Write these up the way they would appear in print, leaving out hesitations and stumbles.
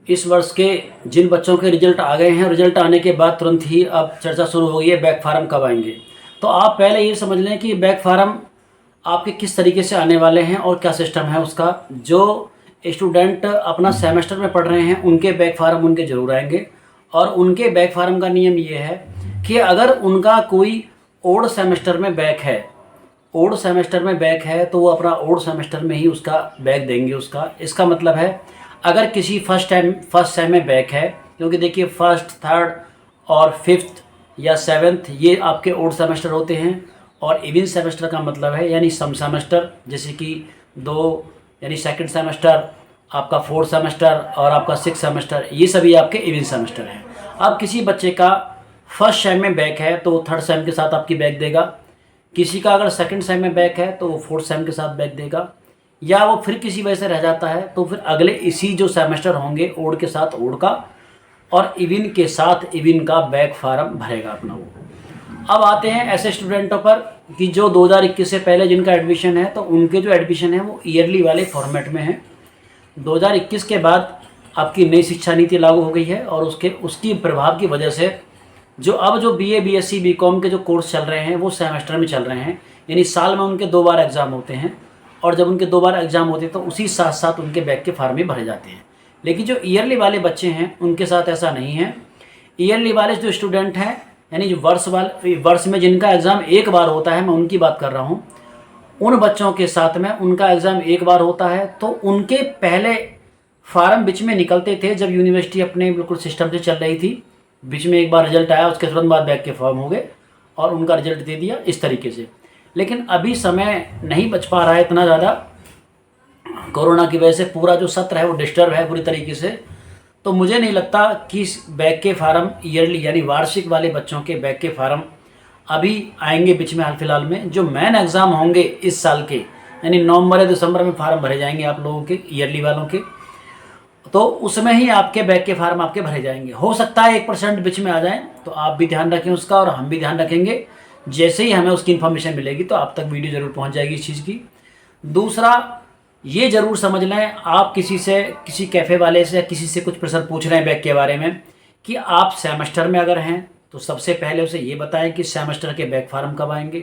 इस वर्ष के जिन बच्चों के रिजल्ट आ गए हैं, रिजल्ट आने के बाद तुरंत ही अब चर्चा शुरू हो गई है बैक फार्म कब आएंगे। तो आप पहले ये समझ लें कि बैक फार्म आपके किस तरीके से आने वाले हैं और क्या सिस्टम है उसका। जो स्टूडेंट अपना सेमेस्टर में पढ़ रहे हैं उनके बैक फार्म उनके ज़रूर आएंगे, और उनके बैक फार्म का नियम ये है कि अगर उनका कोई ओड सेमेस्टर में बैक है, ओड सेमेस्टर में बैक है, तो वो अपना ओड सेमेस्टर में ही उसका बैक देंगे उसका। इसका मतलब है अगर किसी फर्स्ट सेम में बैक है, क्योंकि देखिए फर्स्ट, थर्ड और फिफ्थ या सेवन्थ ये आपके ओड सेमेस्टर होते हैं, और इवन सेमेस्टर का मतलब है यानी सम सेमेस्टर, जैसे कि 2 यानी सेकंड सेमेस्टर, आपका फोर्थ सेमेस्टर और आपका सिक्स सेमेस्टर, ये सभी आपके इवन सेमेस्टर हैं। अब किसी बच्चे का फर्स्ट सेम में बैक है तो वो थर्ड सेम के साथ आपकी बैक देगा, किसी का अगर सेकंड सेम में बैक है तो वो फोर्थ सेम के साथ बैक देगा, या वो फिर किसी वजह से रह जाता है तो फिर अगले इसी जो सेमेस्टर होंगे ओड के साथ ओड का और इविन के साथ इविन का बैक फार्म भरेगा अपना वो। अब आते हैं ऐसे स्टूडेंटों पर कि जो 2021 से पहले जिनका एडमिशन है, तो उनके जो एडमिशन है वो ईयरली वाले फॉर्मेट में है। 2021 के बाद आपकी नई शिक्षा नीति लागू हो गई है, और उसकी प्रभाव की वजह से जो BA BSc BCom के जो कोर्स चल रहे हैं वो सेमेस्टर में चल रहे हैं, यानी साल में उनके 2 बार एग्ज़ाम होते हैं, और जब उनके 2 बार एग्ज़ाम होते हैं तो उसी साथ साथ उनके बैक के फार्म भी भरे जाते हैं। लेकिन जो ईयरली वाले बच्चे हैं उनके साथ ऐसा नहीं है। ईयरली वाले जो स्टूडेंट हैं, यानी जो वर्ष में जिनका एग्ज़ाम एक बार होता है, मैं उनकी बात कर रहा हूँ, उन बच्चों के साथ में उनका एग्ज़ाम एक बार होता है, तो उनके पहले फार्म बीच में निकलते थे जब यूनिवर्सिटी अपने बिल्कुल सिस्टम से चल रही थी। बीच में एक बार रिजल्ट आया, उसके तुरंत बाद बैक के फॉर्म हो गए और उनका रिजल्ट दे दिया इस तरीके से। लेकिन अभी समय नहीं बच पा रहा है इतना ज़्यादा, कोरोना की वजह से पूरा जो सत्र है वो डिस्टर्ब है पूरी तरीके से। तो मुझे नहीं लगता कि बैक के फार्म ईयरली यानी वार्षिक वाले बच्चों के बैक के फार्म अभी आएंगे बीच में हाल फिलहाल में। जो मेन एग्ज़ाम होंगे इस साल के, यानी नवंबर या दिसंबर में फार्म भरे जाएंगे आप लोगों के ईयरली वालों के, तो उसमें ही आपके बैक के फार्म आपके भरे जाएंगे। हो सकता है 1% बीच में आ जाए, तो आप भी ध्यान रखें उसका और हम भी ध्यान रखेंगे। जैसे ही हमें उसकी इन्फॉर्मेशन मिलेगी तो आप तक वीडियो ज़रूर पहुंच जाएगी इस चीज़ की। दूसरा ये ज़रूर समझ लें, आप किसी कैफ़े वाले से या किसी से कुछ प्रश्न पूछ रहे हैं बैक के बारे में कि आप सेमेस्टर में अगर हैं तो सबसे पहले उसे ये बताएं कि सेमेस्टर के बैक फार्म कब आएंगे,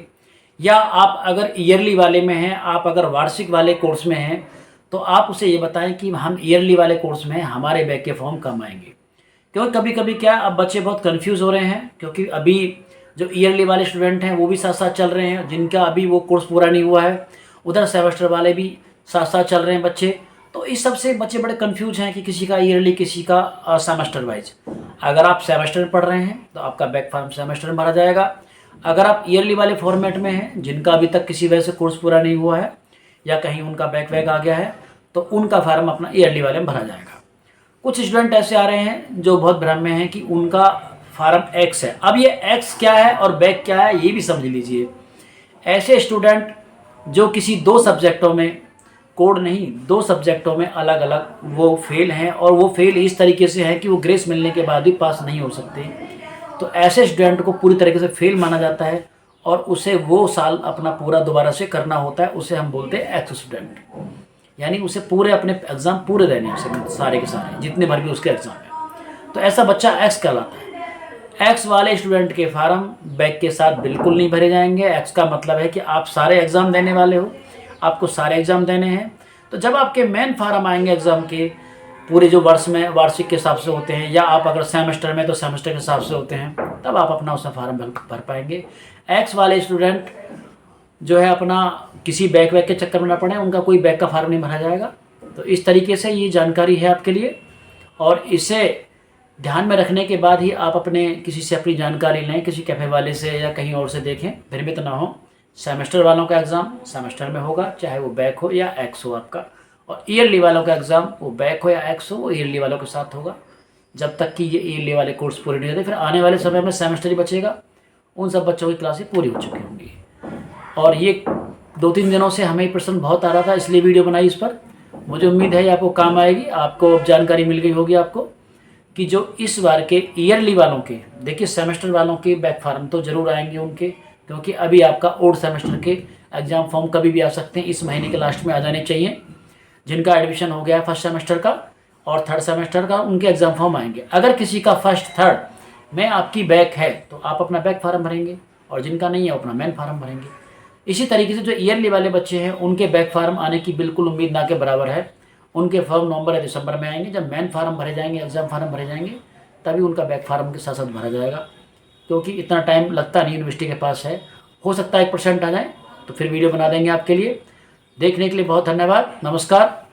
या आप अगर ईयरली वाले में हैं, आप अगर वार्षिक वाले कोर्स में हैं तो आप उसे ये बताएं कि हम ईयरली वाले कोर्स में हैं, हमारे बैक के फॉर्म कब आएंगे। क्योंकि कभी कभी क्या अब बच्चे बहुत कंफ्यूज हो रहे हैं, क्योंकि अभी जो ईयरली वाले स्टूडेंट हैं वो भी साथ साथ चल रहे हैं, जिनका अभी वो कोर्स पूरा नहीं हुआ है, उधर सेमेस्टर वाले भी साथ साथ चल रहे हैं बच्चे। तो इस सब से बच्चे बड़े कंफ्यूज हैं कि किसी का ईयरली किसी का सेमेस्टर वाइज। अगर आप सेमेस्टर में पढ़ रहे हैं तो आपका बैक फार्म सेमेस्टर में भरा जाएगा। अगर आप ईयरली वाले फॉर्मेट में हैं, जिनका अभी तक किसी वजह से कोर्स पूरा नहीं हुआ है या कहीं उनका बैक वैक आ गया है, तो उनका फार्म अपना ईयरली वाले में भरा जाएगा। कुछ स्टूडेंट ऐसे आ रहे हैं जो बहुत भ्रम में हैं कि उनका फार्म एक्स है। अब ये एक्स क्या है और बैक क्या है ये भी समझ लीजिए। ऐसे स्टूडेंट जो किसी 2 सब्जेक्टों में, कोड नहीं 2 सब्जेक्टों में अलग अलग वो फेल हैं, और वो फेल इस तरीके से हैं कि वो ग्रेस मिलने के बाद भी पास नहीं हो सकते, तो ऐसे स्टूडेंट को पूरी तरीके से फेल माना जाता है और उसे वो साल अपना पूरा दोबारा से करना होता है। उसे हम बोलते हैं एक्स स्टूडेंट, यानी उसे पूरे अपने एग्ज़ाम पूरे रहने हैं, उसे सारे के सारे जितने भर भी उसके एग्ज़ाम हैं, तो ऐसा बच्चा एक्स कहलाता है। एक्स वाले स्टूडेंट के फार्म बैक के साथ बिल्कुल नहीं भरे जाएंगे। एक्स का मतलब है कि आप सारे एग्ज़ाम देने वाले हो, आपको सारे एग्ज़ाम देने हैं। तो जब आपके मेन फार्म आएंगे एग्ज़ाम के, पूरे जो वर्ष में वार्षिक के हिसाब से होते हैं, या आप अगर सेमेस्टर में तो सेमेस्टर के हिसाब से होते हैं, तब आप अपना उसमें फार्म भर पाएंगे। एक्स वाले स्टूडेंट जो है अपना किसी बैक वैक के चक्कर में ना पड़े, उनका कोई बैक का फार्म नहीं भरा जाएगा। तो इस तरीके से ये जानकारी है आपके लिए, और इसे ध्यान में रखने के बाद ही आप अपने किसी से अपनी जानकारी लें, किसी कैफ़े वाले से या कहीं और से देखें, भ्रमित ना हो। सेमेस्टर वालों का एग्ज़ाम सेमेस्टर में होगा, चाहे वो बैक हो या एक्स हो आपका, और ईयरली वालों का एग्ज़ाम वो बैक हो या एक्स हो, वो ईयरली वालों के साथ होगा जब तक कि ये ईयरली वाले कोर्स पूरे नहीं होते। फिर आने वाले समय में सेमेस्टर ही बचेगा, उन सब बच्चों की क्लासें पूरी हो चुकी होंगी। और ये 2-3 दिनों से हमें प्रश्न बहुत आ रहा था, इसलिए वीडियो बनाई इस पर। मुझे उम्मीद है ये आपको काम आएगी, आपको अब जानकारी मिल गई होगी आपको कि जो इस बार के ईयरली वालों के, देखिए सेमेस्टर वालों के बैक फार्म तो ज़रूर आएंगे उनके, क्योंकि अभी आपका ओड सेमेस्टर के एग्ज़ाम फॉर्म कभी भी आ सकते हैं, इस महीने के लास्ट में आ जाने चाहिए। जिनका एडमिशन हो गया है फर्स्ट सेमेस्टर का, और थर्ड सेमेस्टर का उनके एग्ज़ाम फॉर्म आएंगे। अगर किसी का फर्स्ट थर्ड में आपकी बैक है तो आप अपना बैक फार्म भरेंगे, और जिनका नहीं है वो अपना मेन फार्म भरेंगे। इसी तरीके से जो ईयरली वाले बच्चे हैं उनके बैक फार्म आने की बिल्कुल उम्मीद ना के बराबर है। उनके फॉर्म नवंबर या दिसंबर में आएंगे। जब मेन फार्म भरे जाएंगे, एग्ज़ाम फार्म भरे जाएंगे, तभी उनका बैक फार्म के साथ साथ भरा जाएगा, क्योंकि इतना टाइम लगता नहीं यूनिवर्सिटी के पास है। हो सकता है 1% आ जाए, तो फिर वीडियो बना देंगे आपके लिए। देखने के लिए बहुत धन्यवाद। नमस्कार।